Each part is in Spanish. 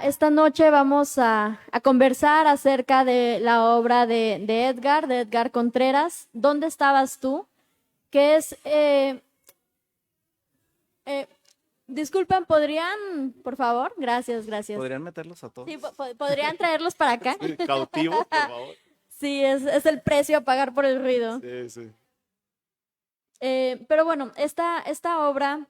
Esta noche vamos a conversar acerca de la obra de Edgar Contreras, ¿Dónde estabas tú? Que es, eh, disculpen, ¿podrían, por favor? Gracias, gracias. ¿Podrían meterlos a Sí, todos? ¿podrían traerlos para acá? Sí, cautivos, por favor. Sí, es el precio a pagar por el ruido. Sí, sí. Pero bueno, esta obra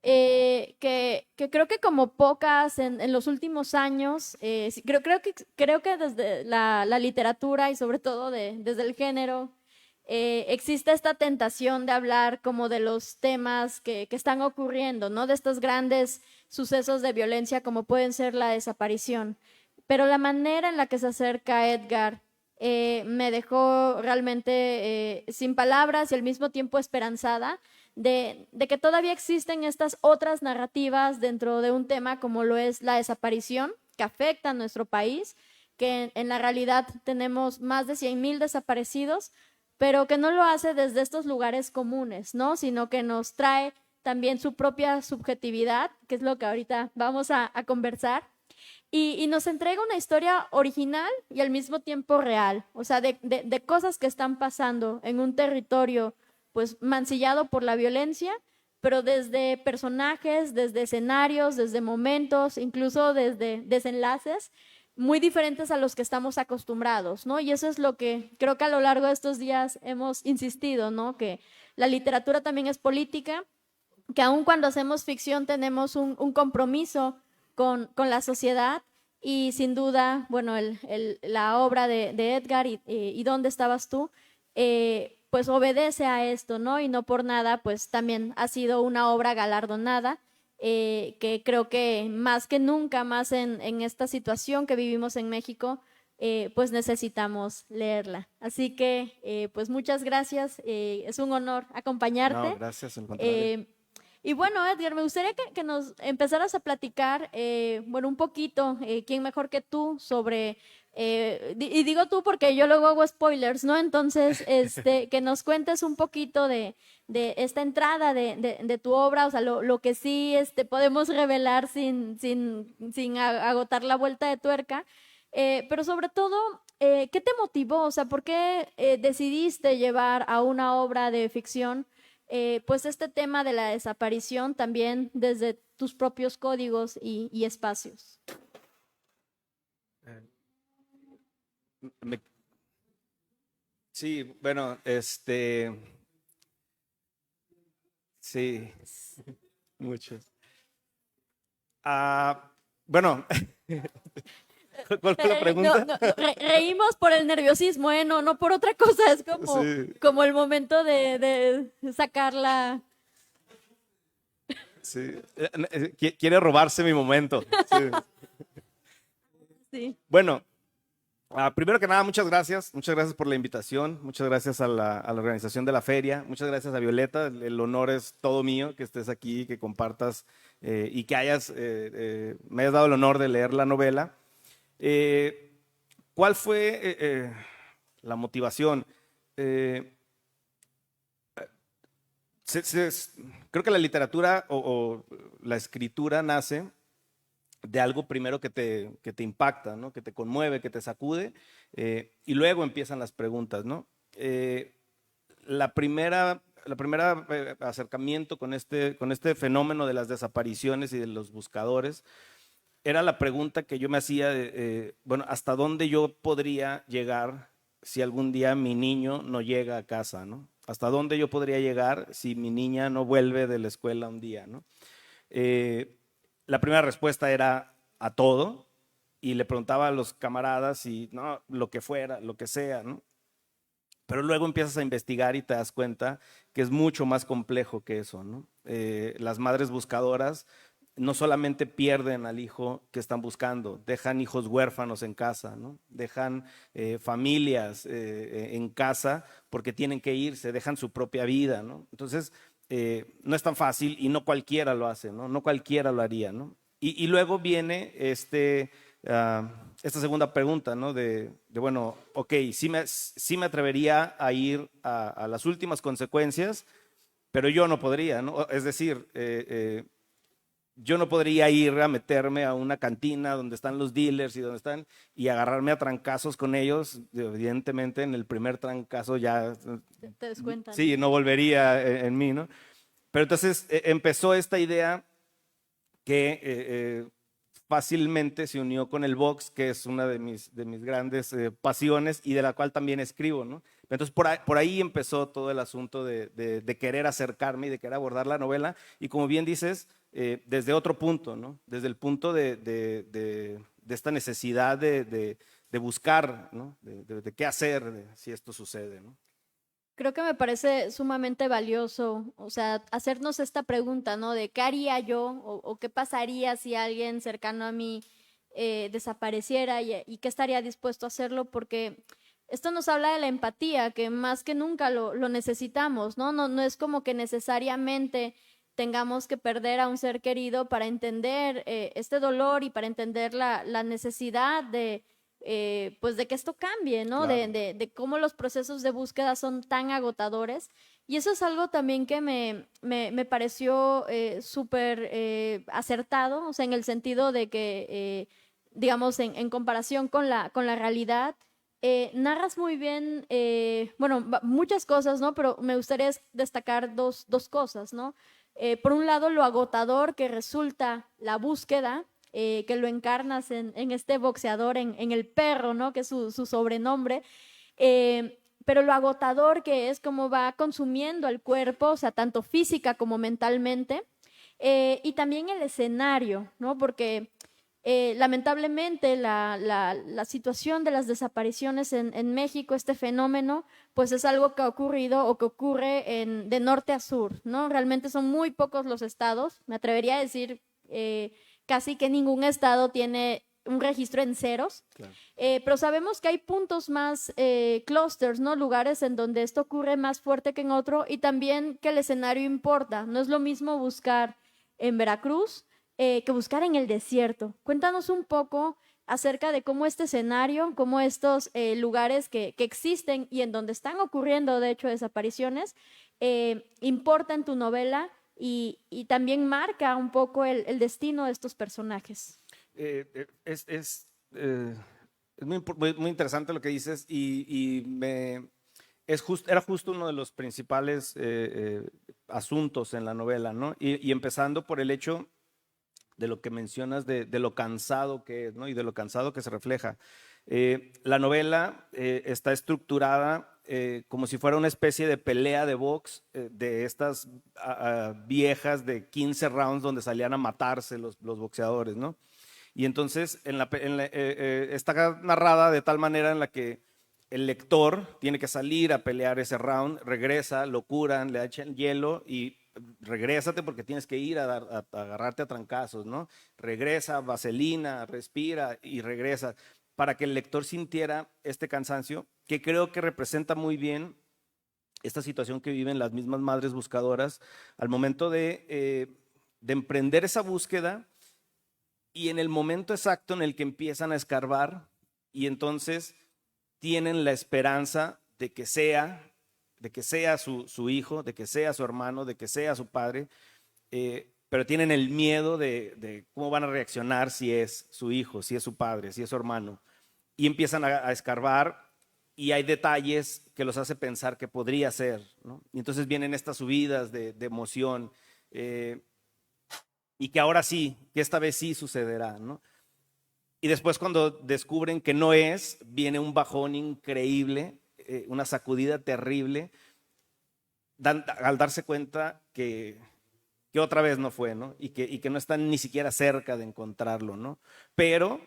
que creo que como pocas en los últimos años, sí, creo que desde la literatura y sobre todo desde el género, existe esta tentación de hablar como de los temas que están ocurriendo, ¿no? De estos grandes sucesos de violencia como pueden ser la desaparición. Pero la manera en la que se acerca Edgar me dejó realmente sin palabras y al mismo tiempo esperanzada de que todavía existen estas otras narrativas dentro de un tema como lo es la desaparición, que afecta a nuestro país, que en la realidad tenemos más de 100,000 desaparecidos, pero que no lo hace desde estos lugares comunes, ¿no? Sino que nos trae también su propia subjetividad, que es lo que ahorita vamos a conversar y nos entrega una historia original y al mismo tiempo real, o sea, de cosas que están pasando en un territorio pues mancillado por la violencia, pero desde personajes, desde escenarios, desde momentos, incluso desde desenlaces muy diferentes a los que estamos acostumbrados, ¿no? Y eso es lo que creo que a lo largo de estos días hemos insistido, ¿no? Que la literatura también es política, que aun cuando hacemos ficción tenemos un compromiso con la sociedad y sin duda, bueno, la obra de Edgar y ¿Dónde estabas tú? Pues obedece a esto, ¿no? Y no por nada, pues también ha sido una obra galardonada, que creo que más que nunca, más en esta situación que vivimos en México, pues necesitamos leerla. Así que, pues muchas gracias, es un honor No, acompañarte. gracias, al contrario. Eh, y bueno, Edgar, me gustaría que nos empezaras a platicar, bueno, un poquito, quién mejor que tú, sobre, y digo tú porque yo luego hago spoilers, ¿no? Entonces, que nos cuentes un poquito de esta entrada de tu obra, o sea, lo que sí podemos revelar sin agotar la vuelta de tuerca, pero sobre todo, ¿qué te motivó? O sea, ¿por qué decidiste llevar a una obra de ficción? Pues este tema de la desaparición también desde tus propios códigos y espacios. Eh, me- sí, bueno, sí, muchos. Ah, bueno, ¿cuál fue la No, pregunta? reímos por el nerviosismo, ¿eh? No, no por otra cosa, es Sí, como el momento de sacarla. sí. Quiere robarse mi momento. Sí. Sí. Bueno, primero que nada, muchas gracias. Muchas gracias por la invitación. Muchas gracias a la organización de la feria. Muchas gracias a Violeta. El honor es todo mío que estés aquí, que compartas y que me hayas dado el honor de leer la novela. Eh, ¿Cuál fue la motivación? Eh, se- se- Creo que la literatura o la escritura nace de algo primero que te impacta, ¿no? Que te conmueve, que te sacude, y luego empiezan las preguntas, ¿no? La primera acercamiento con este fenómeno de las desapariciones y de los buscadores era la pregunta que yo me hacía bueno, ¿hasta dónde yo podría llegar si algún día mi niño no llega a casa, ¿no? ¿Hasta dónde yo podría llegar si mi niña no vuelve de la escuela un día, ¿no? Eh, la primera respuesta era a todo y le preguntaba a los camaradas y no, lo que fuera, lo que sea, ¿no? Pero luego empiezas a investigar y te das cuenta que es mucho más complejo que eso, ¿no? Las madres buscadoras no solamente pierden al hijo que están buscando, dejan hijos huérfanos en casa, ¿no? Dejan familias en casa porque tienen que irse, dejan su propia vida, ¿no? Entonces, no es tan fácil y no cualquiera lo hace, ¿no? No cualquiera lo haría, ¿no? Y luego viene esta segunda pregunta, ¿no? Bueno, ok, sí me atrevería a ir a las últimas consecuencias, pero yo no podría, ¿no? Es decir, yo no podría ir a meterme a una cantina donde están los dealers y agarrarme a trancazos con ellos. Evidentemente, en el primer trancazo ya, Te descuentan. sí, no volvería en mí, ¿no? Pero entonces empezó esta idea que fácilmente se unió con el box, que es una de mis grandes pasiones y de la cual también escribo, ¿no? Entonces por ahí empezó todo el asunto de querer acercarme y de querer abordar la novela y como bien dices, desde otro punto, ¿no? Desde el punto de esta necesidad de buscar, ¿no? De qué hacer si esto sucede, ¿no? Creo que me parece sumamente valioso, o sea, hacernos esta pregunta, ¿no? De qué haría yo o qué pasaría si alguien cercano a mí desapareciera y qué estaría dispuesto a hacerlo, porque esto nos habla de la empatía, que más que nunca lo necesitamos, ¿no? No es como que necesariamente tengamos que perder a un ser querido para entender este dolor y para entender la necesidad pues de que esto cambie, ¿no? Claro. De cómo los procesos de búsqueda son tan agotadores. Y eso es algo también que me pareció súper acertado, o sea, en el sentido de que, digamos, en comparación con con la realidad, narras muy bien, bueno, muchas cosas, ¿no? Pero me gustaría destacar dos cosas, ¿no? Por un lado, lo agotador que resulta la búsqueda, que lo encarnas en este boxeador, en el perro, ¿no? Que es su sobrenombre, pero lo agotador que es cómo va consumiendo el cuerpo, o sea, tanto física como mentalmente, y también el escenario, ¿no? Porque lamentablemente la situación de las desapariciones en México, este fenómeno, pues es algo que ha ocurrido o que ocurre de norte a sur, ¿no? Realmente son muy pocos los estados, me atrevería a decir casi que ningún estado tiene un registro en ceros, Claro. pero sabemos que hay puntos más, clusters, ¿no? Lugares en donde esto ocurre más fuerte que en otro y también que el escenario importa. No es lo mismo buscar en Veracruz que buscar en el desierto. Cuéntanos un poco acerca de cómo este escenario, cómo estos lugares que existen y en donde están ocurriendo, de hecho, desapariciones, importa en tu novela y también marca un poco el destino de estos personajes. Es muy interesante lo que dices era justo uno de los principales asuntos en la novela, ¿no? Y empezando por el hecho de lo que mencionas de lo cansado que es, ¿no? Y de lo cansado que se refleja. La novela está estructurada como si fuera una especie de pelea de box de estas viejas de 15 rounds donde salían a matarse los boxeadores, ¿no? Y entonces está narrada de tal manera en la que el lector tiene que salir a pelear ese round, regresa, lo curan, le echan hielo y regrésate porque tienes que ir a agarrarte a trancazos, ¿no? Regresa, vaselina, respira y regresa para que el lector sintiera este cansancio que creo que representa muy bien esta situación que viven las mismas madres buscadoras al momento de emprender esa búsqueda y en el momento exacto en el que empiezan a escarbar y entonces tienen la esperanza de que sea su hijo, de que sea su hermano, de que sea su padre, pero tienen el miedo de cómo van a reaccionar si es su hijo, si es su padre, si es su hermano. Y empiezan a escarbar y hay detalles que los hace pensar que podría ser, ¿no? Y entonces vienen estas subidas de emoción y que ahora sí, que esta vez sí sucederá, ¿no? Y después cuando descubren que no es, viene un bajón increíble, una sacudida terrible, al darse cuenta que otra vez no fue, ¿no? Y que no están ni siquiera cerca de encontrarlo, ¿no? Pero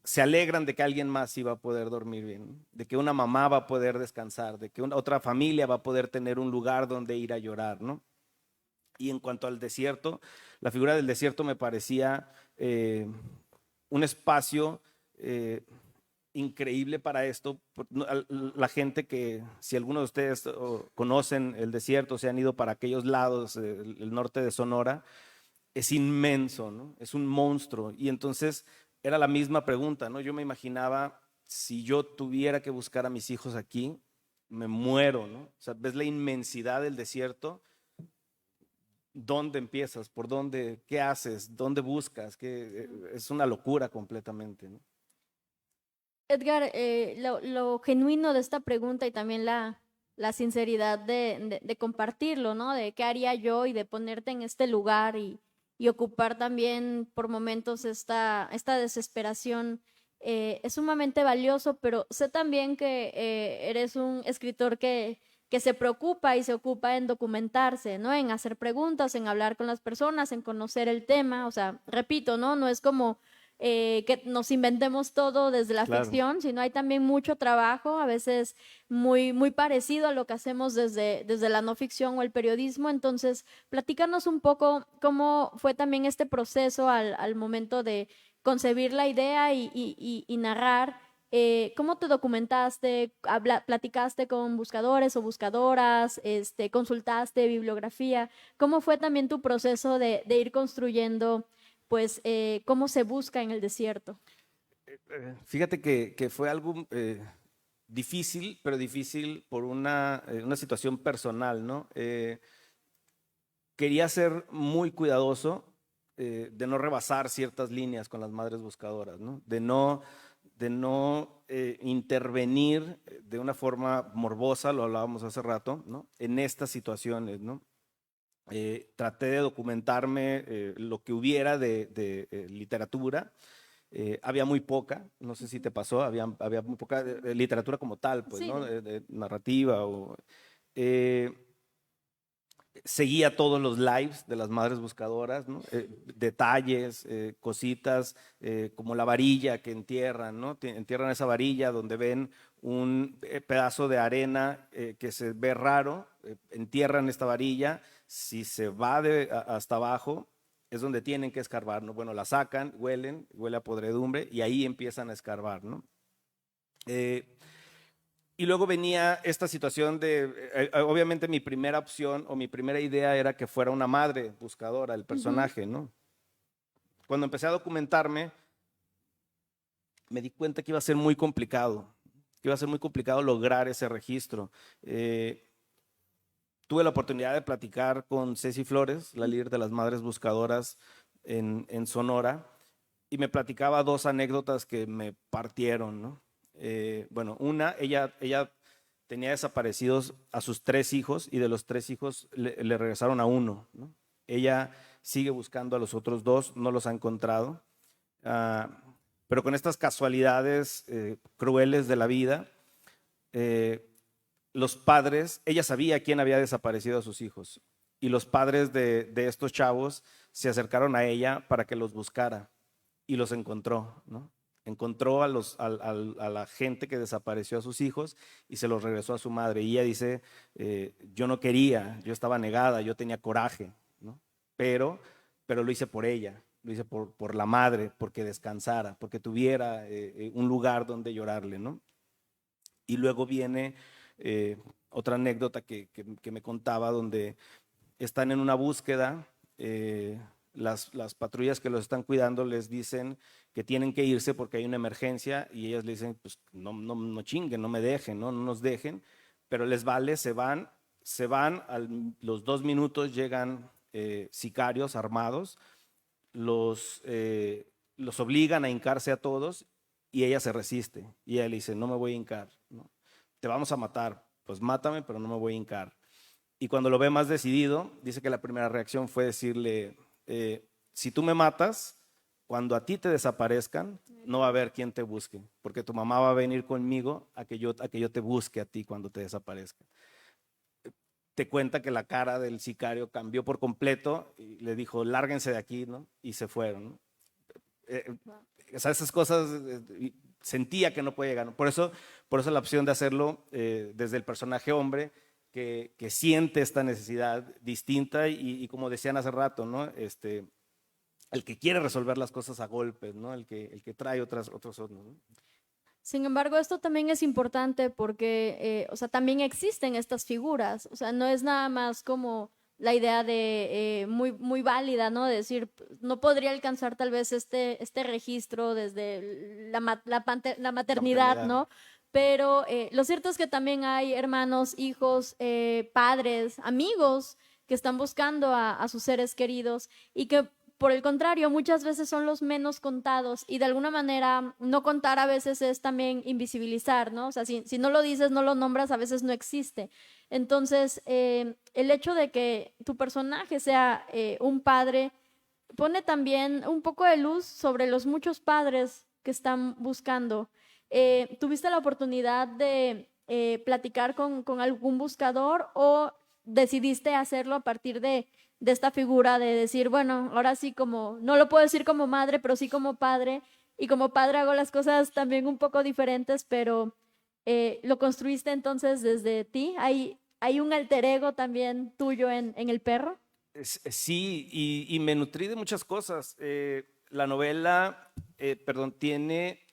se alegran de que alguien más iba a poder dormir bien, ¿no? De que una mamá va a poder descansar, de que otra familia va a poder tener un lugar donde ir a llorar, ¿no? Y en cuanto al desierto, la figura del desierto me parecía un espacio increíble para esto. La gente que, si alguno de ustedes conocen el desierto, se han ido para aquellos lados, el norte de Sonora, es inmenso, ¿no? Es un monstruo. Y entonces era la misma pregunta, ¿no? Yo me imaginaba, si yo tuviera que buscar a mis hijos aquí, me muero, ¿no? O sea, ves la inmensidad del desierto ¿dónde empiezas? ¿Por dónde? ¿Qué haces? ¿Dónde buscas? Es una locura completamente, ¿no? Edgar, lo genuino de esta pregunta y también la sinceridad de compartirlo, ¿no? De qué haría yo y de ponerte en este lugar y ocupar también por momentos esta desesperación es sumamente valioso, pero sé también que eres un escritor que se preocupa y se ocupa en documentarse, ¿no? En hacer preguntas, en hablar con las personas, en conocer el tema. O sea, repito, ¿no? No es como que nos inventemos todo desde la Claro. ficción, sino hay también mucho trabajo, a veces muy parecido a lo que hacemos desde la no ficción o el periodismo. Entonces, platícanos un poco cómo fue también este proceso al momento de concebir la idea y narrar. ¿Cómo te documentaste? ¿Platicaste con buscadores o buscadoras? ¿Consultaste bibliografía? ¿Cómo fue también tu proceso de ir construyendo, pues, cómo se busca en el desierto? Fíjate que fue algo difícil, pero difícil por una situación personal, ¿no? Quería ser muy cuidadoso de no rebasar ciertas líneas con las madres buscadoras, ¿no? De no intervenir de una forma morbosa, lo hablábamos hace rato, ¿no? En estas situaciones, ¿no? Traté de documentarme lo que hubiera de literatura. Había muy poca, no sé si te pasó, había muy poca literatura como tal, pues, Sí, ¿no? De narrativa o... eh, seguía todos los lives de las madres buscadoras, ¿no? Detalles, cositas, como la varilla que entierran, ¿no? Entierran esa varilla donde ven un pedazo de arena que se ve raro, entierran esta varilla, si se va hasta abajo es donde tienen que escarbar, ¿no? Bueno, la sacan, huele a podredumbre y ahí empiezan a escarbar, ¿no? Y luego venía esta situación obviamente mi primera opción o mi primera idea era que fuera una madre buscadora, el ujú, personaje, ¿no? Cuando empecé a documentarme, me di cuenta que iba a ser muy complicado, que iba a ser muy complicado lograr ese registro. Tuve la oportunidad de platicar con Ceci Flores, la líder de las madres buscadoras en Sonora, y me platicaba dos anécdotas que me partieron, ¿no? Bueno, ella tenía desaparecidos a sus tres hijos y de los tres hijos le regresaron a uno, ¿no? Ella sigue buscando a los otros dos, no los ha encontrado, uh, pero con estas casualidades crueles de la vida, eh, los padres, ella sabía quién había desaparecido a sus hijos y los padres de estos chavos se acercaron a ella para que los buscara y los encontró, ¿no? Encontró a la gente que desapareció a sus hijos y se los regresó a su madre. Y ella dice, yo no quería, yo estaba negada, yo tenía coraje, ¿no? Pero lo hice por ella, lo hice por la madre, porque descansara, porque tuviera un lugar donde llorarle, ¿no? Y luego viene otra anécdota que me contaba donde están en una búsqueda, las patrullas que los están cuidando les dicen que tienen que irse porque hay una emergencia y ellas le dicen, pues no chinguen, no me dejen, no nos dejen, pero les vale, se van, los 2 minutos llegan sicarios armados, los obligan a hincarse a todos y ella se resiste y ella le dice, no me voy a hincar, ¿no? Te vamos a matar, pues mátame, pero no me voy a hincar. Y cuando lo ve más decidido, dice que la primera reacción fue decirle, si tú me matas, cuando a ti te desaparezcan, no va a haber quien te busque, porque tu mamá va a venir conmigo a que yo te busque a ti cuando te desaparezca. Te cuenta que la cara del sicario cambió por completo y le dijo, lárguense de aquí, ¿no? Y se fueron, ¿no? O sea, esas cosas sentía que no podía llegar, ¿no? Por eso la opción de hacerlo desde el personaje hombre, que siente esta necesidad distinta y como decían hace rato, ¿no? El que quiere resolver las cosas a golpes, ¿no? El que trae otros hornos, ¿no? Sin embargo, esto también es importante porque, o sea, también existen estas figuras, o sea, no es nada más como la idea de muy válida, ¿no? De decir, no podría alcanzar tal vez este registro desde la La maternidad, maternidad. ¿no? Pero lo cierto es que también hay hermanos, hijos, padres, amigos que están buscando a sus seres queridos y que por el contrario muchas veces son los menos contados y de alguna manera no contar a veces es también invisibilizar, ¿no? O sea, si no lo dices, no lo nombras, a veces no existe. Entonces, el hecho de que tu personaje sea un padre pone también un poco de luz sobre los muchos padres que están buscando. ¿Tuviste la oportunidad de platicar con algún buscador o decidiste hacerlo a partir de esta figura de decir, bueno, ahora sí como, no lo puedo decir como madre, pero sí como padre, y como padre hago las cosas también un poco diferentes, pero lo construiste entonces desde ti? ¿Hay un alter ego también tuyo en el perro? Sí, y me nutrí de muchas cosas. La novela, perdón, tiene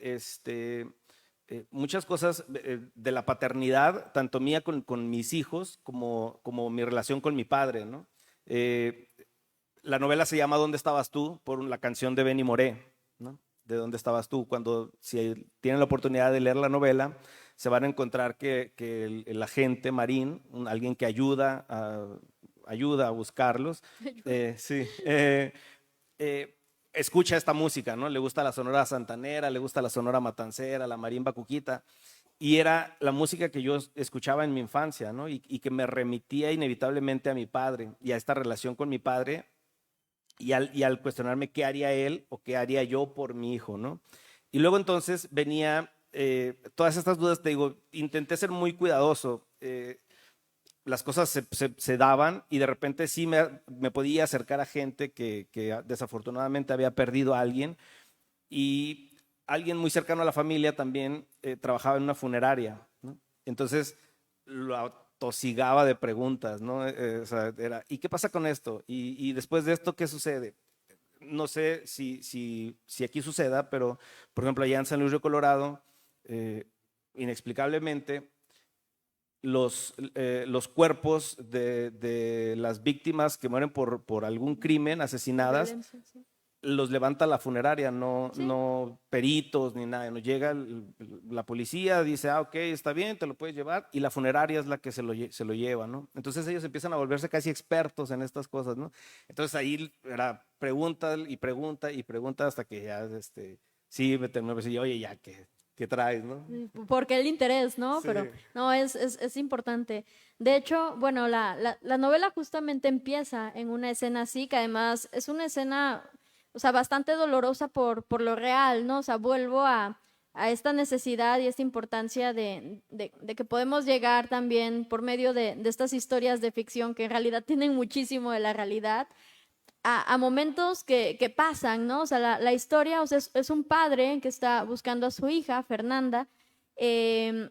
muchas cosas de la paternidad, tanto mía con mis hijos como mi relación con mi padre, ¿no? La novela se llama ¿Dónde estabas tú? Por la canción de Benny Moré, ¿no? De ¿Dónde estabas tú? Cuando, si tienen la oportunidad de leer la novela, se van a encontrar que el agente Marín, alguien que ayuda a buscarlos, sí, escucha esta música, ¿no? Le gusta la Sonora Santanera, le gusta la Sonora Matancera, la marimba cuquita, y era la música que yo escuchaba en mi infancia, ¿no? Y que me remitía inevitablemente a mi padre y a esta relación con mi padre y al cuestionarme qué haría él o qué haría yo por mi hijo, ¿no? Y luego entonces venía todas estas dudas, te digo, intenté ser muy cuidadoso. Las cosas se daban y de repente sí me podía acercar a gente que desafortunadamente había perdido a alguien y alguien muy cercano a la familia también trabajaba en una funeraria, ¿no? Entonces lo atosigaba de preguntas, ¿no? O sea, era, ¿y qué pasa con esto? Y después de esto, ¿qué sucede? No sé si aquí suceda, pero por ejemplo allá en San Luis Río Colorado, inexplicablemente, los cuerpos de las víctimas que mueren por algún crimen, asesinadas, Violencia, sí. los levanta la funeraria, Sí. no peritos ni nada. Nos llega la policía, dice, ah, ok, está bien, te lo puedes llevar, y la funeraria es la que se lo lleva, ¿no? Entonces ellos empiezan a volverse casi expertos en estas cosas, ¿no? Entonces ahí era pregunta y pregunta y pregunta hasta que ya, sí, me terminó de decir, oye, ya, ¿qué traes, no? Sí, porque el interés, ¿no? Sí. Pero no, es importante. De hecho, bueno, la novela justamente empieza en una escena así, que además es una escena, o sea, bastante dolorosa por lo real, ¿no? O sea, vuelvo a esta necesidad y esta importancia de que podemos llegar también por medio de estas historias de ficción que en realidad tienen muchísimo de la realidad a momentos que pasan, ¿no? O sea, la historia, o sea, es un padre que está buscando a su hija, Fernanda, eh,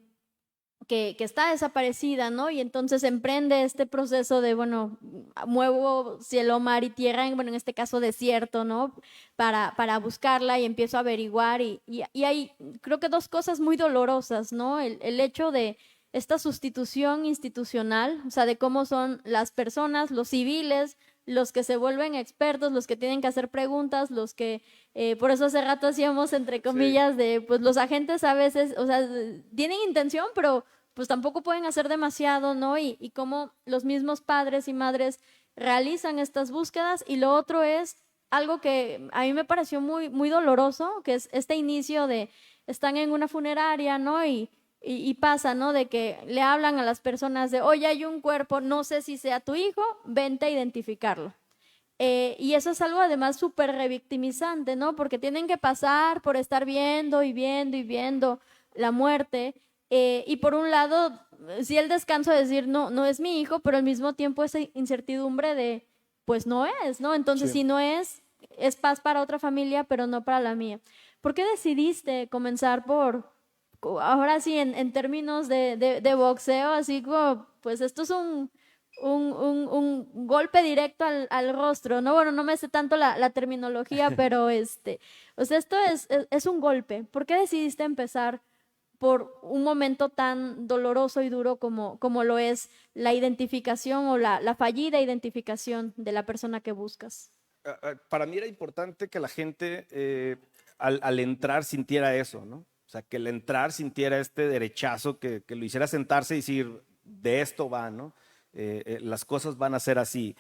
que está desaparecida, ¿no? Y entonces emprende este proceso de, bueno, muevo cielo, mar y tierra, bueno, en este caso desierto, ¿no? Para buscarla y empiezo a averiguar y hay, creo que dos cosas muy dolorosas, ¿no? El hecho de esta sustitución institucional, o sea, de cómo son las personas, los civiles, los que se vuelven expertos, los que tienen que hacer preguntas, los que, por eso hace rato hacíamos entre Sí. comillas de, pues los agentes a veces, o sea, tienen intención, pero pues tampoco pueden hacer demasiado, ¿no? Y cómo los mismos padres y madres realizan estas búsquedas. Y lo otro es algo que a mí me pareció muy doloroso, que es este inicio de, están en una funeraria, ¿no? Y pasa, ¿no? De que le hablan a las personas de, oye, hay un cuerpo, no sé si sea tu hijo, vente a identificarlo. Y eso es algo además súper revictimizante, ¿no? Porque tienen que pasar por estar viendo y viendo y viendo la muerte. Y por un lado, sí el descanso de decir, no, no es mi hijo, pero al mismo tiempo esa incertidumbre de, pues no es, ¿no? Entonces, Sí. si no es paz para otra familia, pero no para la mía. ¿Por qué decidiste comenzar ahora sí, en términos de boxeo, así como, pues esto es un golpe directo al rostro, ¿no? Bueno, no me sé tanto la terminología, pero o sea, esto es un golpe. ¿Por qué decidiste empezar por un momento tan doloroso y duro como lo es la identificación o la fallida identificación de la persona que buscas? Para mí era importante que la gente al entrar sintiera eso, ¿no? O sea, que al entrar sintiera este derechazo, que lo hiciera sentarse y decir, de esto va, ¿no? las cosas van a ser así.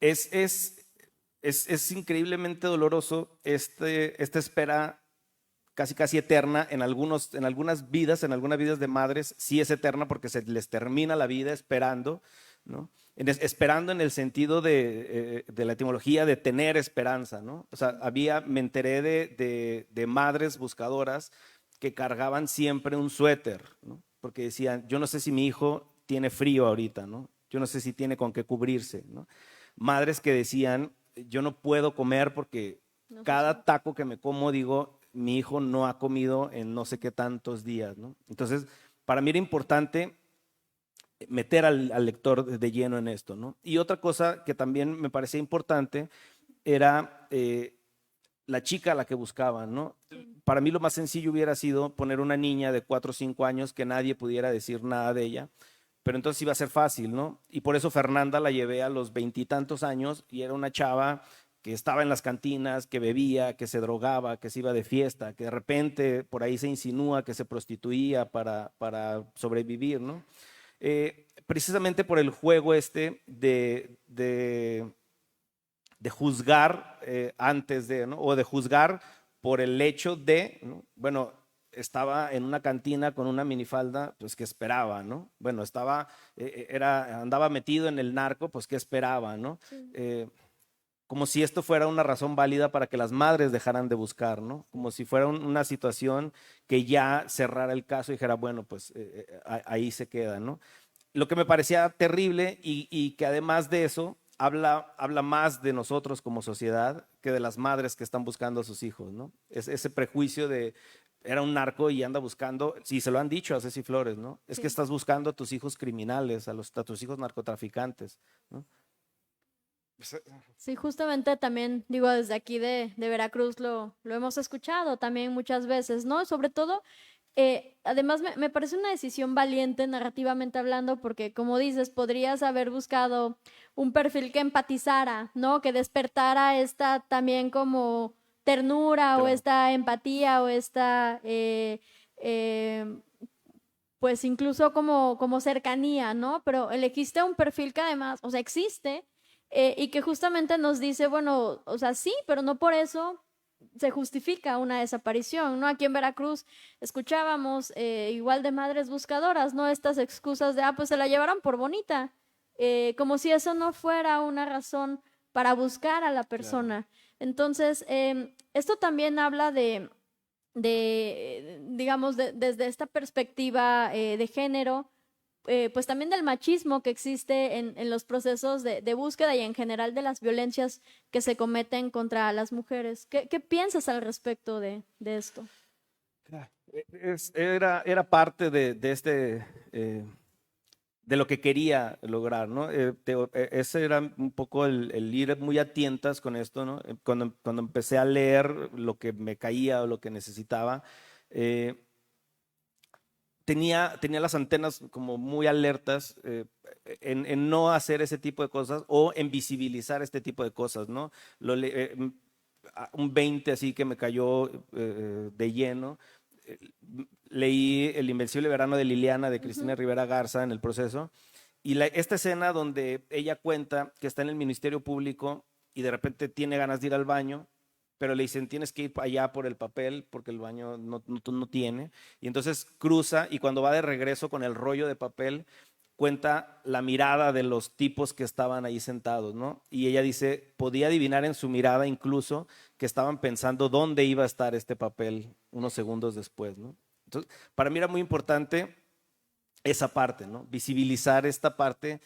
Es increíblemente doloroso esta espera casi eterna en algunas vidas de madres. Sí es eterna porque se les termina la vida esperando, ¿no? Esperando en el sentido de la etimología de tener esperanza, ¿no? O sea, me enteré de madres buscadoras que cargaban siempre un suéter, ¿no? Porque decían, yo no sé si mi hijo tiene frío ahorita, ¿no? Yo no sé si tiene con qué cubrirse, ¿no? Madres que decían, yo no puedo comer porque No sé cada taco que me como, digo, mi hijo no ha comido en no sé qué tantos días, ¿no? Entonces, para mí era importante meter al lector de lleno en esto, ¿no? Y otra cosa que también me parecía importante era la chica a la que buscaban, ¿no? Sí. Para mí lo más sencillo hubiera sido poner una niña de 4 o 5 años que nadie pudiera decir nada de ella, pero entonces iba a ser fácil, ¿no? Y por eso Fernanda la llevé a los 20 y tantos años y era una chava que estaba en las cantinas, que bebía, que se drogaba, que se iba de fiesta, que de repente por ahí se insinúa que se prostituía para sobrevivir, ¿no? Precisamente por el juego de juzgar antes de, ¿no? O de juzgar por el hecho de, ¿no? Bueno, estaba en una cantina con una minifalda, pues ¿qué esperaba, no? Bueno, andaba metido en el narco, pues ¿qué esperaba, no? Sí. Como si esto fuera una razón válida para que las madres dejaran de buscar, ¿no? Como si fuera una situación que ya cerrara el caso y dijera, bueno, pues ahí se queda, ¿no? Lo que me parecía terrible y que además de eso habla más de nosotros como sociedad que de las madres que están buscando a sus hijos, ¿no? Ese prejuicio de era un narco y anda buscando, sí, se lo han dicho a Ceci Flores, ¿no? Es que Sí. estás buscando a tus hijos criminales, a tus hijos narcotraficantes, ¿no? Sí, justamente también, digo, desde aquí de Veracruz lo hemos escuchado también muchas veces, ¿no? Sobre todo, además me parece una decisión valiente narrativamente hablando, porque como dices, podrías haber buscado un perfil que empatizara, ¿no? Que despertara esta también como ternura o Claro. esta empatía o esta, pues incluso como cercanía, ¿no? Pero elegiste un perfil que además, o sea, existe y que justamente nos dice, bueno, o sea, sí, pero no por eso se justifica una desaparición, ¿no? Aquí en Veracruz escuchábamos igual de madres buscadoras, ¿no? Estas excusas de, pues se la llevaron por bonita, como si eso no fuera una razón para buscar a la Claro. persona. Entonces, esto también habla digamos, desde esta perspectiva de género, pues también del machismo que existe en los procesos de búsqueda y en general de las violencias que se cometen contra las mujeres. ¿Qué piensas al respecto de esto? Era parte de lo que quería lograr, ¿no? Ese era un poco el ir muy a tientas con esto, ¿no? Cuando empecé a leer lo que me caía o lo que necesitaba, eh, tenía las antenas como muy alertas en no hacer ese tipo de cosas o en visibilizar este tipo de cosas, ¿no? Un 20 así que me cayó de lleno. Eh, Leí El Invencible Verano de Liliana de Cristina Ujú. Rivera Garza en el proceso y esta escena donde ella cuenta que está en el Ministerio Público y de repente tiene ganas de ir al baño, pero le dicen tienes que ir allá por el papel porque el baño no tiene. Y entonces cruza y cuando va de regreso con el rollo de papel, cuenta la mirada de los tipos que estaban ahí sentados, ¿no? Y ella dice, podía adivinar en su mirada incluso que estaban pensando dónde iba a estar este papel unos segundos después, ¿no? Entonces, para mí era muy importante esa parte, ¿no? Visibilizar esta parte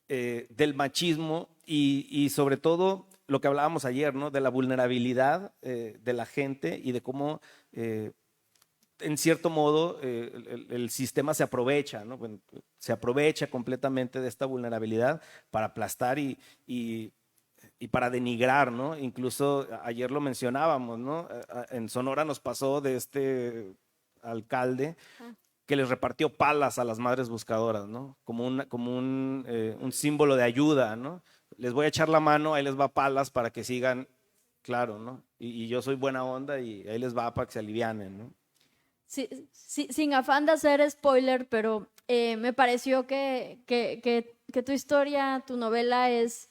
del machismo y sobre todo lo que hablábamos ayer, ¿no? De la vulnerabilidad de la gente y de cómo en cierto modo el sistema se aprovecha, ¿no? Bueno, se aprovecha completamente de esta vulnerabilidad para aplastar y para denigrar, ¿no? Incluso ayer lo mencionábamos, ¿no? En Sonora nos pasó de este alcalde Ah, que les repartió palas a las madres buscadoras, ¿no? Un símbolo de ayuda, ¿no? Les voy a echar la mano, ahí les va palas para que sigan, claro, ¿no? Y yo soy buena onda y ahí les va para que se alivianen, ¿no? sin afán de hacer spoiler, pero me pareció que tu historia, tu novela es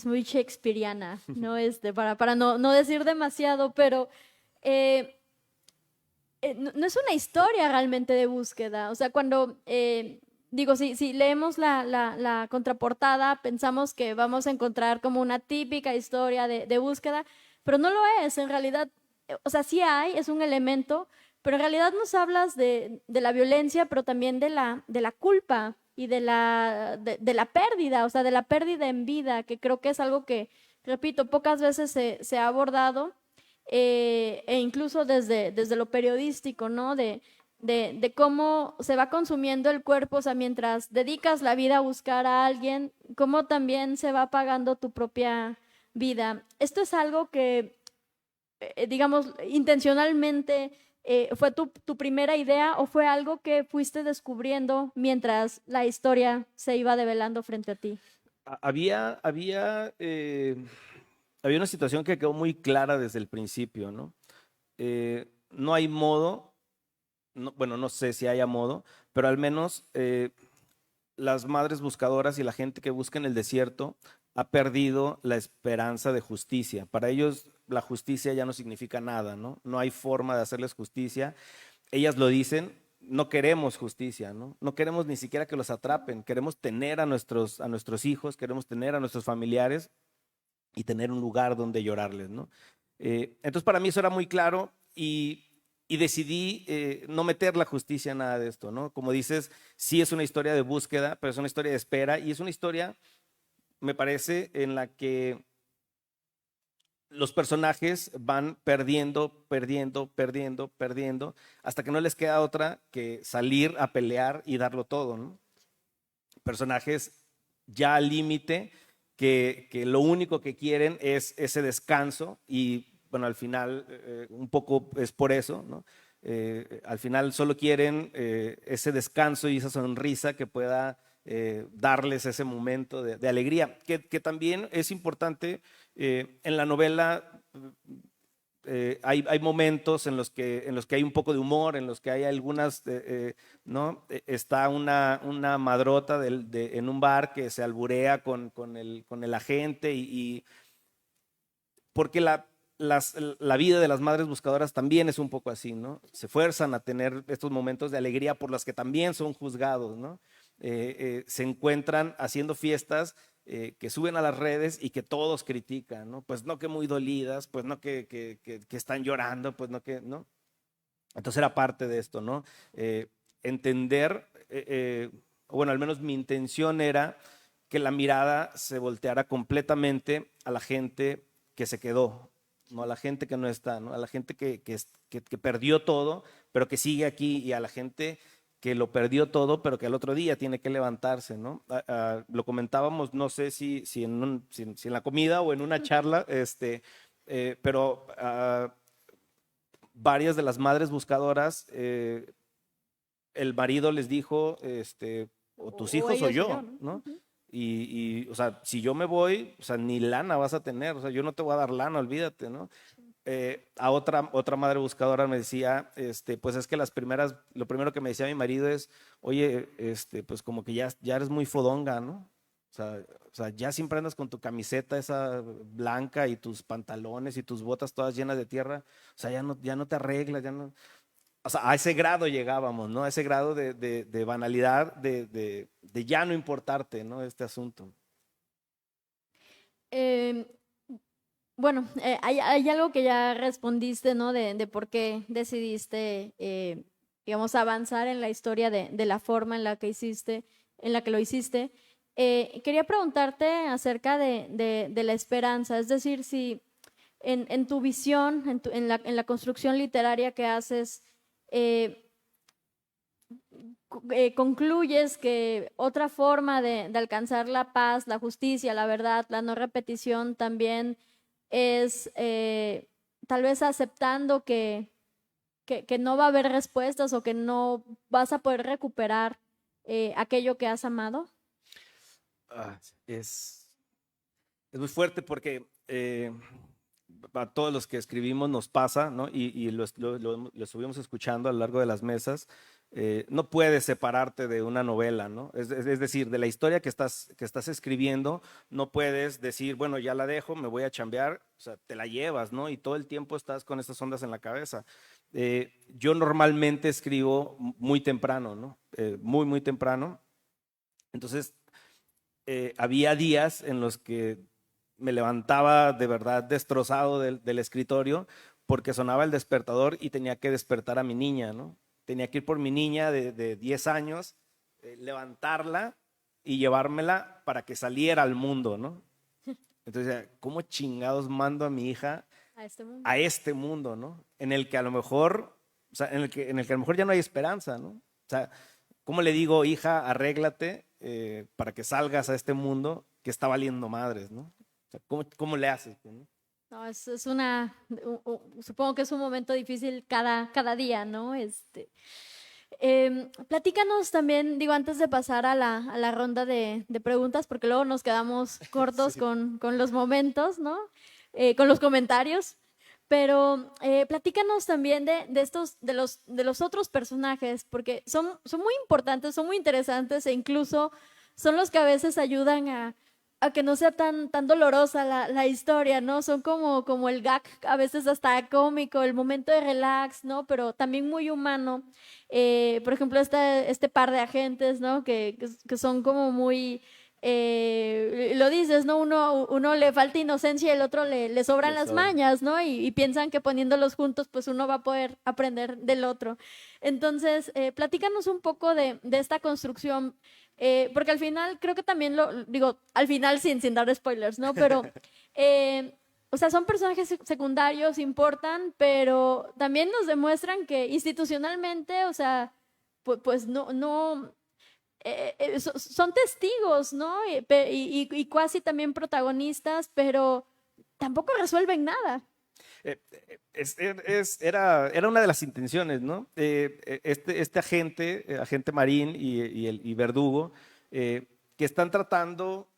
muy shakespeariana, ¿no? Para no decir demasiado, pero no es una historia realmente de búsqueda. O sea, cuando, digo, si leemos la contraportada, pensamos que vamos a encontrar como una típica historia de búsqueda, pero no lo es. En realidad, o sea, sí hay, es un elemento, pero en realidad nos hablas de la violencia, pero también de la culpa y de la pérdida, o sea, de la pérdida en vida, que creo que es algo que, repito, pocas veces se ha abordado, e incluso desde lo periodístico, ¿no? De cómo se va consumiendo el cuerpo, o sea, mientras dedicas la vida a buscar a alguien, cómo también se va apagando tu propia vida. Esto es algo que, digamos, intencionalmente fue tu primera idea o fue algo que fuiste descubriendo mientras la historia se iba develando frente a ti. Había una situación que quedó muy clara desde el principio, ¿no? No hay modo, bueno, no sé si haya modo, pero al menos las madres buscadoras y la gente que busca en el desierto ha perdido la esperanza de justicia. Para ellos la justicia ya no significa nada, ¿no? No hay forma de hacerles justicia. Ellas lo dicen, no queremos justicia, ¿no? No queremos ni siquiera que los atrapen, queremos tener a nuestros hijos, queremos tener a nuestros familiares y tener un lugar donde llorarles, ¿no? Entonces para mí eso era muy claro y decidí no meter la justicia en nada de esto, ¿no? Como dices, sí es una historia de búsqueda, pero es una historia de espera y es una historia, me parece, en la que los personajes van perdiendo, hasta que no les queda otra que salir a pelear y darlo todo, ¿no? Personajes ya al límite que lo único que quieren es ese descanso y bueno, al final un poco es por eso, ¿no? Al final solo quieren ese descanso y esa sonrisa que pueda darles ese momento de alegría, que también es importante en la novela. Hay momentos en los que hay un poco de humor, en los que hay algunas, ¿no? Está una madrota en un bar que se alburea con el agente porque la vida de las madres buscadoras también es un poco así, ¿no? Se fuerzan a tener estos momentos de alegría por los que también son juzgados, ¿no? Se encuentran haciendo fiestas que suben a las redes y que todos critican, ¿no? Pues no que muy dolidas, pues no que están llorando, pues no que, ¿no? Entonces era parte de esto, ¿no? Entender, bueno, al menos mi intención era que la mirada se volteara completamente a la gente que se quedó, no a la gente que no está, ¿no? A la gente que perdió todo, pero que sigue aquí, y a la gente que lo perdió todo, pero que al otro día tiene que levantarse, ¿no? Lo comentábamos, no sé si en la comida o en una charla, pero varias de las madres buscadoras, el marido les dijo, o tus O hijos o ellos o yo, yo, ¿no? ¿no? O sea, si yo me voy, o sea, ni lana vas a tener, o sea, yo no te voy a dar lana, olvídate, ¿no? A otra madre buscadora me decía, pues es que lo primero que me decía mi marido es, oye, pues como que ya eres muy fodonga, ¿no? O sea, ya siempre andas con tu camiseta esa blanca y tus pantalones y tus botas todas llenas de tierra, o sea, ya no te arreglas, ya no, o sea, a ese grado llegábamos, ¿no? A ese grado de banalidad, de ya no importarte, ¿no? Este asunto. Eh, bueno, hay algo que ya respondiste, ¿no? De por qué decidiste, digamos, avanzar en la historia de la forma en la que en la que lo hiciste. Quería preguntarte acerca de la esperanza, es decir, si en tu visión, en la construcción literaria que haces, eh, concluyes que otra forma de alcanzar la paz, la justicia, la verdad, la no repetición también es tal vez aceptando que no va a haber respuestas o que no vas a poder recuperar aquello que has amado. Ah, es muy fuerte porque a todos los que escribimos nos pasa, ¿no? Y lo estuvimos escuchando a lo largo de las mesas. No puedes separarte de una novela, ¿no? Es decir, de la historia que estás escribiendo, no puedes decir, bueno, ya la dejo, me voy a chambear, o sea, te la llevas, ¿no? Y todo el tiempo estás con estas ondas en la cabeza. Yo normalmente escribo muy temprano, ¿no? Muy temprano. Entonces, había días en los que me levantaba de verdad destrozado del escritorio porque sonaba el despertador y tenía que despertar a mi niña, ¿no? Tenía que ir por mi niña de 10 años, levantarla y llevármela para que saliera al mundo, ¿no? Entonces, ¿cómo chingados mando a mi hija a este mundo, ¿no? En el que a lo mejor, o sea, en el que a lo mejor ya no hay esperanza, ¿no? O sea, ¿cómo le digo, hija, arréglate para que salgas a este mundo que está valiendo madres, ¿no? O sea, ¿cómo le haces, ¿no? No, es una, supongo que es un momento difícil cada día, ¿no? Platícanos también, digo, antes de pasar a la ronda de preguntas, porque luego nos quedamos cortos Sí. con los momentos, ¿no? Con los comentarios. Pero platícanos también de los otros personajes, porque son muy importantes, son muy interesantes e incluso son los que a veces ayudan a que no sea tan dolorosa la historia, ¿no? Son como el gag, a veces hasta cómico, el momento de relax, ¿no? Pero también muy humano. Por ejemplo, este par de agentes, ¿no? Que son como muy... lo dices, ¿no? Uno le falta inocencia y el otro le sobran las mañas, ¿no? Y piensan que poniéndolos juntos, pues uno va a poder aprender del otro. Entonces, platícanos un poco de esta construcción, porque al final creo que también digo, al final sin dar spoilers, ¿no? Pero, o sea, son personajes secundarios, importan, pero también nos demuestran que institucionalmente, o sea, pues no son testigos, ¿no? Y cuasi también protagonistas, pero tampoco resuelven nada. Era una de las intenciones, ¿no? Este agente Marín y Verdugo, que están tratando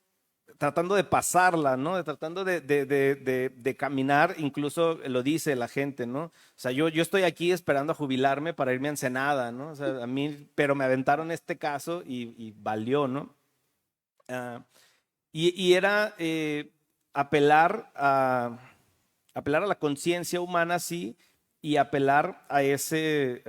de pasarla, ¿no? Tratando de caminar, incluso lo dice la gente, ¿no? O sea, yo estoy aquí esperando a jubilarme para irme a Ensenada, ¿no? O sea, a mí, pero me aventaron este caso y valió, ¿no? Ah, y era apelar a la conciencia humana, sí, y apelar a ese,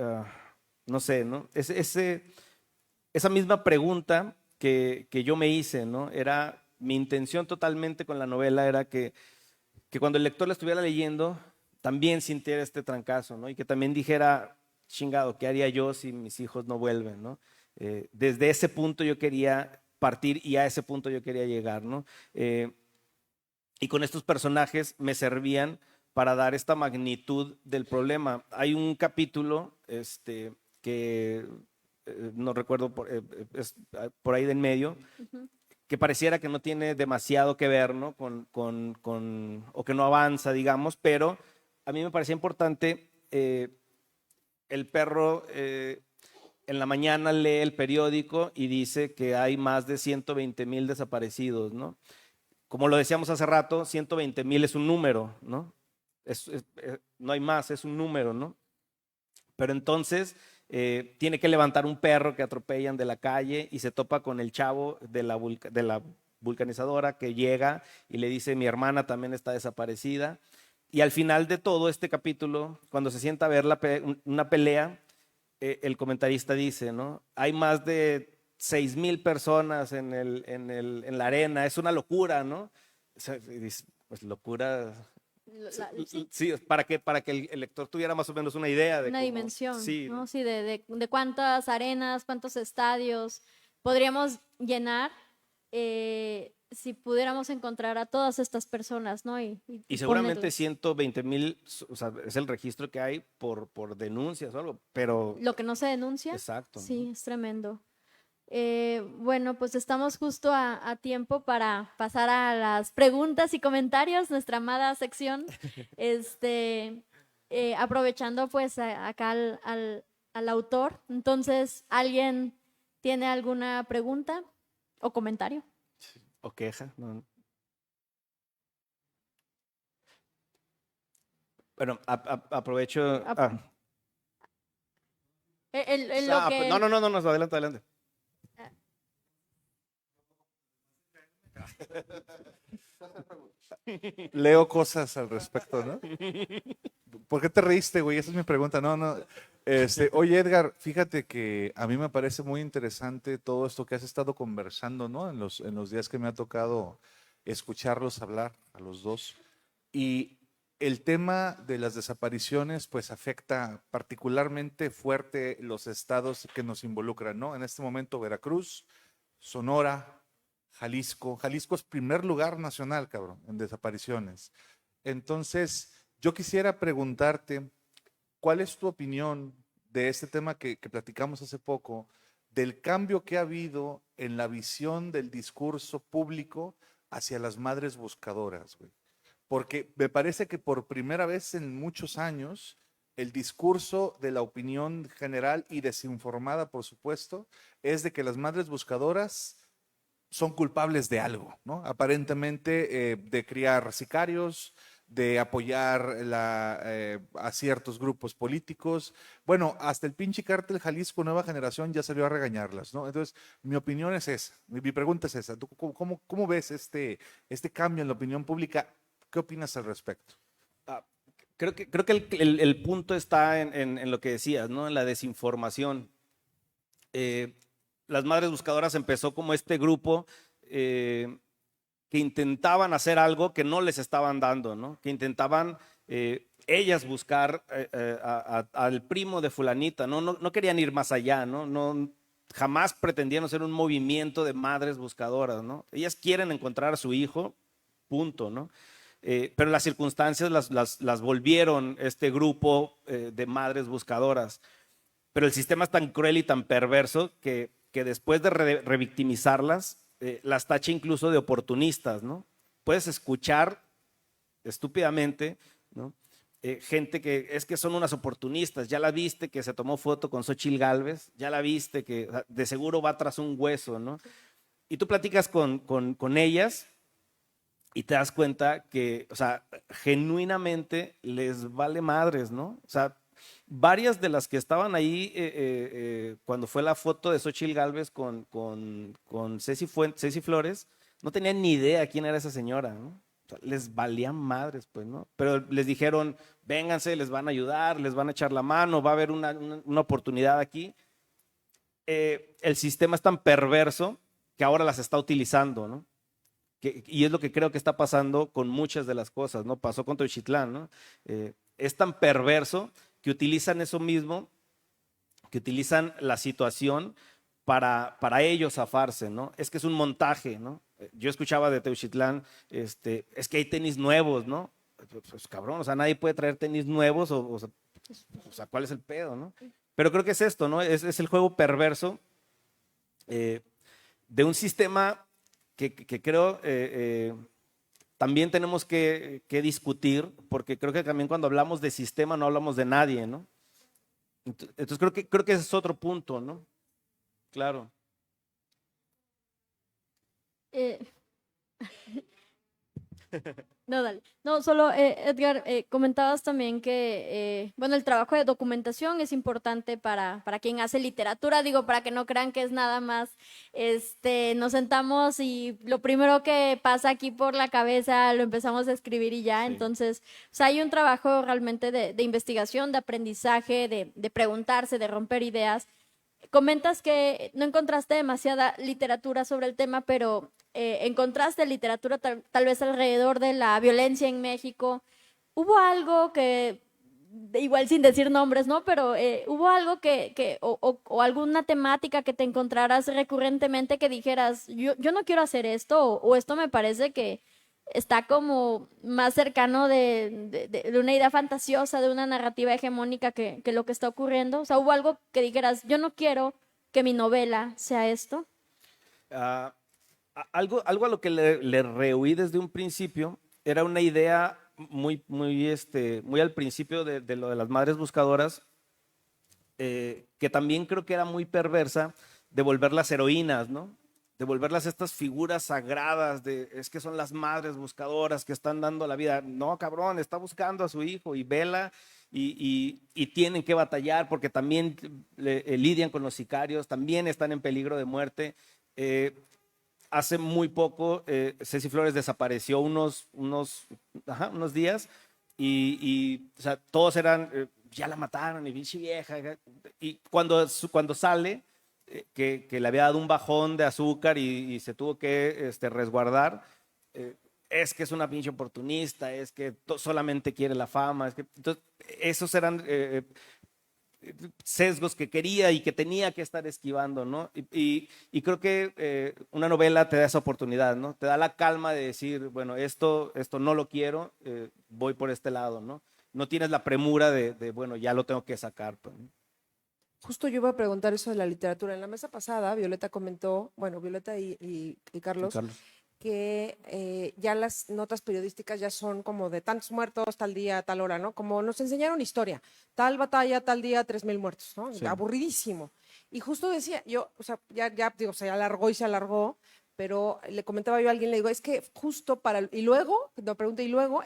no sé, ¿no? Esa misma pregunta que yo me hice, ¿no? Era mi intención totalmente con la novela era que cuando el lector la estuviera leyendo también sintiera este trancazo, ¿no? Y que también dijera, chingado, ¿qué haría yo si mis hijos no vuelven, ¿no? Desde ese punto yo quería partir y a ese punto yo quería llegar, ¿no? Y con estos personajes me servían para dar esta magnitud del problema. Hay un capítulo que no recuerdo, es por ahí de en medio, que pareciera que no tiene demasiado que ver, ¿no? O que no avanza, digamos, pero a mí me parecía importante. El perro en la mañana lee el periódico y dice que hay más de 120,000 desaparecidos, ¿no? Como lo decíamos hace rato, 120,000 es un número, ¿no? No hay más, es un número, ¿no? Pero entonces tiene que levantar un perro que atropellan de la calle y se topa con el chavo de la vulcanizadora que llega y le dice, mi hermana también está desaparecida. Y al final de todo este capítulo, cuando se sienta a ver una pelea, el comentarista dice, ¿no? Hay más de 6,000 personas en la arena, es una locura, ¿no? O sea, pues locura. Sí, Sí, para que el lector tuviera más o menos una idea de una cómo. dimensión, Sí, ¿no? Sí, de cuántas arenas, cuántos estadios podríamos llenar si pudiéramos encontrar a todas estas personas, ¿no? y Y seguramente ponerlas. 120,000, o sea, es el registro que hay por denuncias o algo, pero Lo que no se denuncia, exacto, ¿no? sí, es tremendo. Bueno, pues estamos justo a tiempo para pasar a las preguntas y comentarios, nuestra amada sección. Aprovechando pues acá al autor. Entonces, ¿alguien tiene alguna pregunta o comentario? O queja, ¿no? Bueno, aprovecho. Ap- en lo que... No, adelante, adelante. Leo cosas al respecto, ¿no? ¿Por qué te reíste, güey? Esa es mi pregunta. No, no. Oye, Edgar, fíjate que a mí me parece muy interesante todo esto que has estado conversando, ¿no? En los días que me ha tocado escucharlos hablar a los dos. Y el tema de las desapariciones, pues afecta particularmente fuerte los estados que nos involucran, ¿no? En este momento, Veracruz, Sonora, Jalisco. Jalisco es primer lugar nacional, cabrón, en desapariciones. Entonces, yo quisiera preguntarte, ¿cuál es tu opinión de este tema que platicamos hace poco, del cambio que ha habido en la visión del discurso público hacia las madres buscadoras, güey? Porque me parece que por primera vez en muchos años, el discurso de la opinión general y desinformada, por supuesto, es de que las madres buscadoras son culpables de algo, ¿no? Aparentemente de criar sicarios, de apoyar a ciertos grupos políticos. Bueno, hasta el pinche cártel Jalisco Nueva Generación ya salió a regañarlas, ¿no? Entonces, mi opinión es esa, mi pregunta es esa. ¿Tú cómo ves este cambio en la opinión pública? ¿Qué opinas al respecto? Ah, creo que el punto está en lo que decías, ¿no? En la desinformación. Las Madres Buscadoras empezó como este grupo que intentaban hacer algo que no les estaban dando, ¿no? Que intentaban ellas buscar al primo de fulanita, ¿no? No querían ir más allá, ¿no? Jamás pretendían hacer un movimiento de madres buscadoras, ¿no? Ellas quieren encontrar a su hijo, punto, ¿no? Pero las circunstancias las volvieron este grupo de madres buscadoras. Pero el sistema es tan cruel y tan perverso que después de revictimizarlas, las tacha incluso de oportunistas, ¿no? Puedes escuchar estúpidamente, ¿no? Gente que son unas oportunistas, ya la viste que se tomó foto con Xóchitl Gálvez, ya la viste que de seguro va tras un hueso, ¿no? Y tú platicas con ellas y te das cuenta que, o sea, genuinamente les vale madres, ¿no? O sea, varias de las que estaban ahí cuando fue la foto de Xóchitl Gálvez con Ceci Flores, no tenían ni idea quién era esa señora, ¿no? O sea, les valían madres, pues, ¿no? Pero les dijeron, vénganse, les van a ayudar, les van a echar la mano, va a haber una oportunidad aquí. El sistema es tan perverso que ahora las está utilizando, ¿no? Y es lo que creo que está pasando con muchas de las cosas, ¿no? Pasó con Teuchitlán, ¿no? Es tan perverso que utilizan eso mismo, que utilizan la situación para ellos zafarse, ¿no? Es que es un montaje, ¿no? Yo escuchaba de Teuchitlán, es que hay tenis nuevos, ¿no? Pues cabrón, o sea, nadie puede traer tenis nuevos, o sea, ¿cuál es el pedo, no? Pero creo que es esto, ¿no? Es el juego perverso de un sistema que creo también tenemos que discutir, porque creo que también cuando hablamos de sistema no hablamos de nadie, ¿no? Entonces creo que ese es otro punto, ¿no? Claro. Eh, no, dale. No, solo, Edgar, comentabas también que, bueno, el trabajo de documentación es importante para quien hace literatura, digo, para que no crean que es nada más, nos sentamos y lo primero que pasa aquí por la cabeza lo empezamos a escribir y ya, Sí. entonces, o sea, hay un trabajo realmente de investigación, de aprendizaje, de preguntarse, de romper ideas. Comentas que no encontraste demasiada literatura sobre el tema, pero encontraste literatura tal vez alrededor de la violencia en México. ¿Hubo algo que, igual sin decir nombres, ¿no? Pero hubo algo o alguna temática que te encontraras recurrentemente que dijeras, yo no quiero hacer esto, o esto me parece que está como más cercano de una idea fantasiosa, de una narrativa hegemónica que lo que está ocurriendo? O sea, ¿hubo algo que dijeras, yo no quiero que mi novela sea esto? Ah, algo a lo que le rehuí desde un principio era una idea muy al principio de lo de las madres buscadoras, que también creo que era muy perversa, de volverlas heroínas, ¿no? de volverlas estas figuras sagradas, es que son las madres buscadoras que están dando la vida. No, cabrón, está buscando a su hijo y vela y tienen que batallar porque también lidian con los sicarios, también están en peligro de muerte. Hace muy poco, Ceci Flores desapareció unos días o sea, todos eran, ya la mataron y pinche vieja. Y cuando sale, que le había dado un bajón de azúcar y se tuvo que resguardar, es que es una pinche oportunista, es que solamente quiere la fama. Entonces, esos eran sesgos que quería y que tenía que estar esquivando, ¿no? Y creo que una novela te da esa oportunidad, ¿no? Te da la calma de decir, bueno, esto no lo quiero, voy por este lado, ¿no? No tienes la premura de bueno, ya lo tengo que sacar, pues, ¿no? Justo yo iba a preguntar eso de la literatura. En la mesa pasada, Violeta comentó, bueno, Violeta y Carlos, que ya las notas periodísticas ya son como de tantos muertos, tal día, tal hora, ¿no? Como nos enseñaron historia, tal batalla, tal día, 3,000 muertos, ¿no? Sí. Aburridísimo. Y justo decía, yo, o sea, ya digo, se alargó y se alargó, pero le comentaba yo a alguien, le digo, es que justo para, y luego, me pregunté, y luego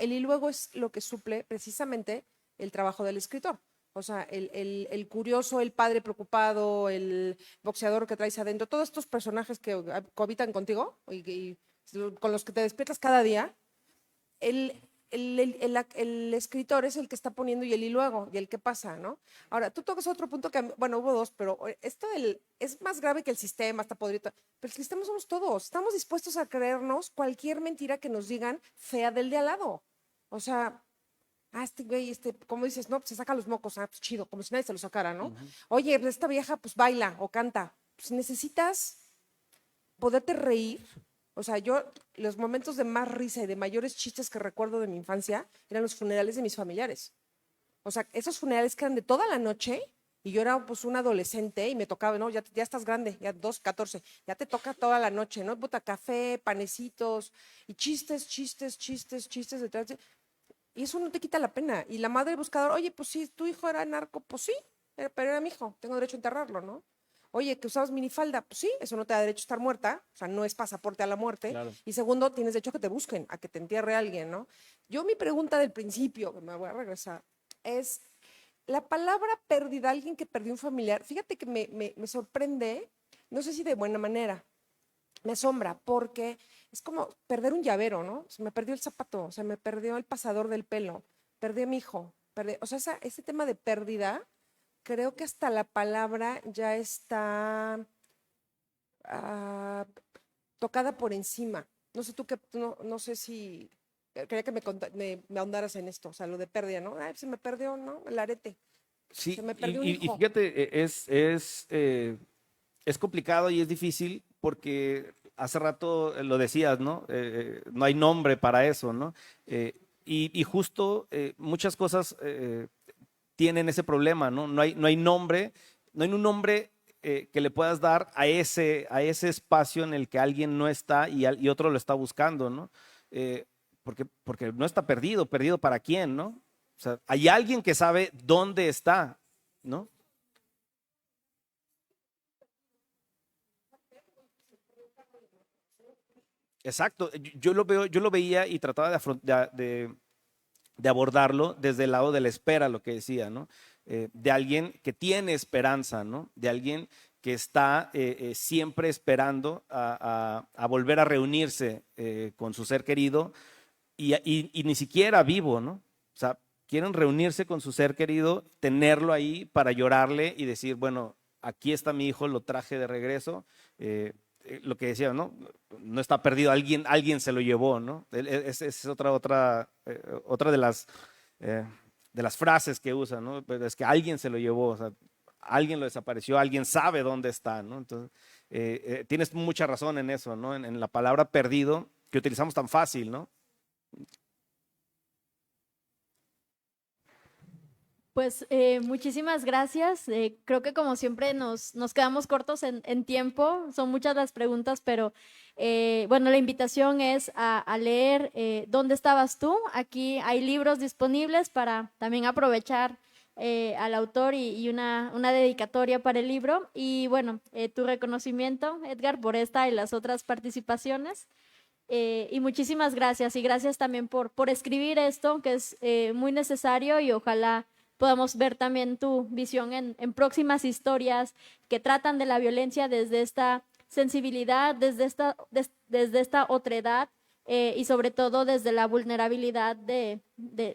es lo que suple precisamente el trabajo del escritor. O sea, el curioso, el padre preocupado, el boxeador que traes adentro, todos estos personajes que cohabitan contigo y con los que te despiertas cada día, el escritor es el que está poniendo y el y luego, y el que pasa, ¿no? Ahora, tú tocas otro punto que, bueno, hubo dos, pero esto es más grave que el sistema, está podrido, pero el sistema somos todos, estamos dispuestos a creernos cualquier mentira que nos digan fea del de al lado. O sea, este güey, como dices, no, pues se saca los mocos, pues chido, como si nadie se los sacara, ¿no? Oye, pues esta vieja, pues baila o canta. Pues necesitas poderte reír. O sea, yo, los momentos de más risa y de mayores chistes que recuerdo de mi infancia eran los funerales de mis familiares. O sea, esos funerales que eran de toda la noche y yo era pues un adolescente y me tocaba, ¿no? Ya estás grande, ya 14, ya te toca toda la noche, ¿no? Puta, café, panecitos y chistes detrás de... Y eso no te quita la pena. Y la madre buscador, oye, pues si tu hijo era narco, pues sí, pero era mi hijo, tengo derecho a enterrarlo, ¿no? Oye, que usabas minifalda, pues sí, eso no te da derecho a estar muerta, o sea, no es pasaporte a la muerte. Claro. Y segundo, tienes derecho a que te busquen, a que te entierre alguien, ¿no? Yo mi pregunta del principio, que me voy a regresar, es la palabra pérdida, alguien que perdió un familiar, fíjate que me sorprende, no sé si de buena manera, me asombra, porque es como perder un llavero, ¿no? Se me perdió el zapato, se me perdió el pasador del pelo, perdí a mi hijo, o sea, ese tema de pérdida, creo que hasta la palabra ya está tocada por encima. No sé tú qué, no sé si, quería que me ahondaras en esto, o sea, lo de pérdida, ¿no? Ay, se me perdió, ¿no? El arete. Sí, Se me perdió un y hijo. fíjate, es complicado y es difícil porque hace rato lo decías, ¿no? No hay nombre para eso, ¿no? Y justo muchas cosas tienen ese problema, ¿no? No hay nombre, no hay un nombre que le puedas dar a ese espacio en el que alguien no está y otro lo está buscando, ¿no? Porque no está perdido para quién, ¿no? O sea, hay alguien que sabe dónde está, ¿no? Exacto. Yo lo veía y trataba de abordarlo desde el lado de la espera, lo que decía, ¿no? De alguien que tiene esperanza, ¿no? De alguien que está siempre esperando a volver a reunirse con su ser querido y ni siquiera vivo, ¿no? O sea, quieren reunirse con su ser querido, tenerlo ahí para llorarle y decir, bueno, aquí está mi hijo, lo traje de regreso. Lo que decía, ¿no? No está perdido, alguien se lo llevó, ¿no? Es otra de las frases que usa, ¿no? Pero es que alguien se lo llevó, o sea, alguien lo desapareció, alguien sabe dónde está, ¿no? Entonces, tienes mucha razón en eso, ¿no? En la palabra perdido, que utilizamos tan fácil, ¿no? Pues muchísimas gracias. Creo que como siempre nos quedamos cortos en tiempo. Son muchas las preguntas, pero bueno, la invitación es a leer ¿Dónde estabas tú? Aquí hay libros disponibles para también aprovechar al autor y una dedicatoria para el libro. Y bueno, tu reconocimiento, Edgar, por esta y las otras participaciones. Y muchísimas gracias. Y gracias también por escribir esto, que es muy necesario, y ojalá podamos ver también tu visión en próximas historias que tratan de la violencia desde esta sensibilidad, desde esta otredad, y sobre todo desde la vulnerabilidad de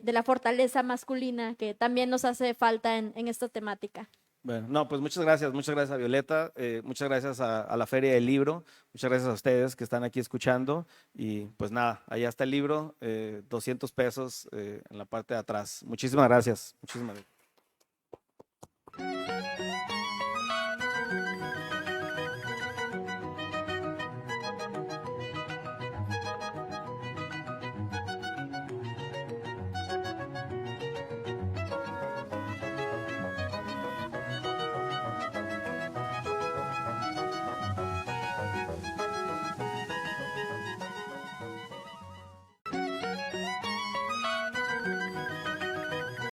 la fortaleza masculina que también nos hace falta en esta temática. Bueno, no, pues muchas gracias a Violeta, muchas gracias a la Feria del Libro, muchas gracias a ustedes que están aquí escuchando y pues nada, allá está el libro, 200 pesos en la parte de atrás. Muchísimas gracias.